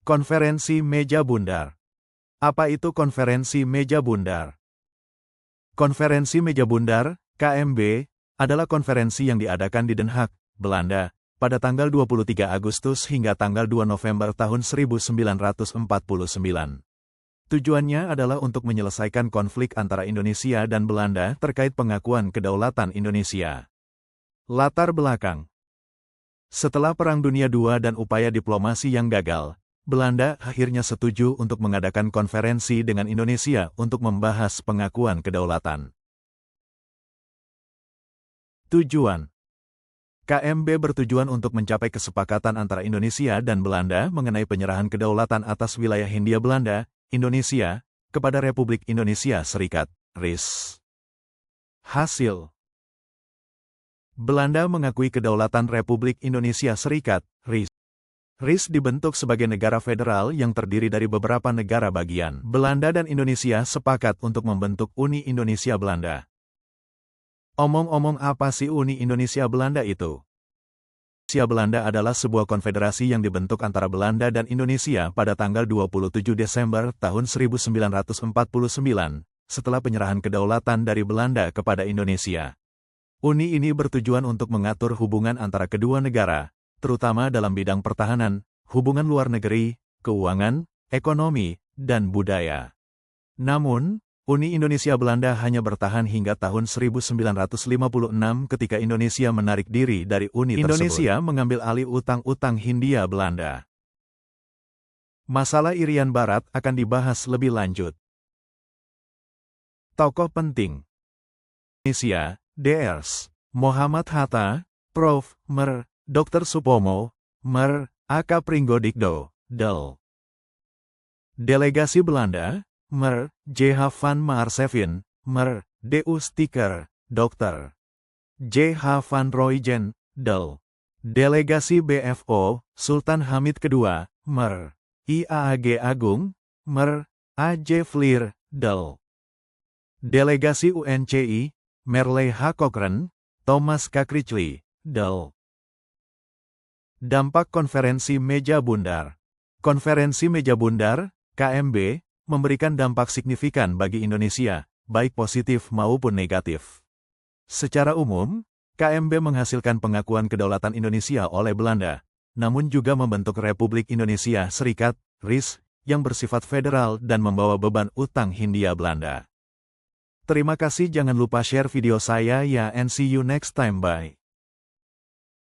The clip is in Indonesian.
Konferensi Meja Bundar. Apa itu Konferensi Meja Bundar? Konferensi Meja Bundar, KMB, adalah konferensi yang diadakan di Den Haag, Belanda, pada tanggal 23 Agustus hingga tanggal 2 November tahun 1949. Tujuannya adalah untuk menyelesaikan konflik antara Indonesia dan Belanda terkait pengakuan kedaulatan Indonesia. Latar belakang. Setelah Perang Dunia II dan upaya diplomasi yang gagal, Belanda akhirnya setuju untuk mengadakan konferensi dengan Indonesia untuk membahas pengakuan kedaulatan. Tujuan. KMB bertujuan untuk mencapai kesepakatan antara Indonesia dan Belanda mengenai penyerahan kedaulatan atas wilayah Hindia Belanda, Indonesia, kepada Republik Indonesia Serikat, RIS. Hasil. Belanda mengakui kedaulatan Republik Indonesia Serikat, RIS. RIS dibentuk sebagai negara federal yang terdiri dari beberapa negara bagian. Belanda dan Indonesia sepakat untuk membentuk Uni Indonesia Belanda. Omong-omong, apa sih Uni Indonesia Belanda itu? Indonesia Belanda adalah sebuah konfederasi yang dibentuk antara Belanda dan Indonesia pada tanggal 27 Desember tahun 1949, setelah penyerahan kedaulatan dari Belanda kepada Indonesia. Uni ini bertujuan untuk mengatur hubungan antara kedua negara, terutama dalam bidang pertahanan, hubungan luar negeri, keuangan, ekonomi, dan budaya. Namun, Uni Indonesia Belanda hanya bertahan hingga tahun 1956 ketika Indonesia menarik diri dari Uni tersebut. Indonesia mengambil alih utang-utang Hindia Belanda. Masalah Irian Barat akan dibahas lebih lanjut. Tokoh penting Indonesia, Drs. Muhammad Hatta, Prof. Mer. Dr. Supomo, Mer. A.K. Pringgodikdo, Del. Delegasi Belanda, Mer. J.H. van Maarsevin, Mer. D.U. Sticker, Dr. J.H. van Rooijen, Del. Delegasi BFO, Sultan Hamid II, Mer. IAAG Agung, Mer. A.J. Vlier, Del. Delegasi UNCI, Merle H. Cochrane, Thomas K. Critchley, Del. Dampak Konferensi Meja Bundar. Konferensi Meja Bundar, KMB, memberikan dampak signifikan bagi Indonesia, baik positif maupun negatif. Secara umum, KMB menghasilkan pengakuan kedaulatan Indonesia oleh Belanda, namun juga membentuk Republik Indonesia Serikat, RIS, yang bersifat federal dan membawa beban utang Hindia Belanda. Terima kasih, jangan lupa share video saya ya, and see you next time, bye.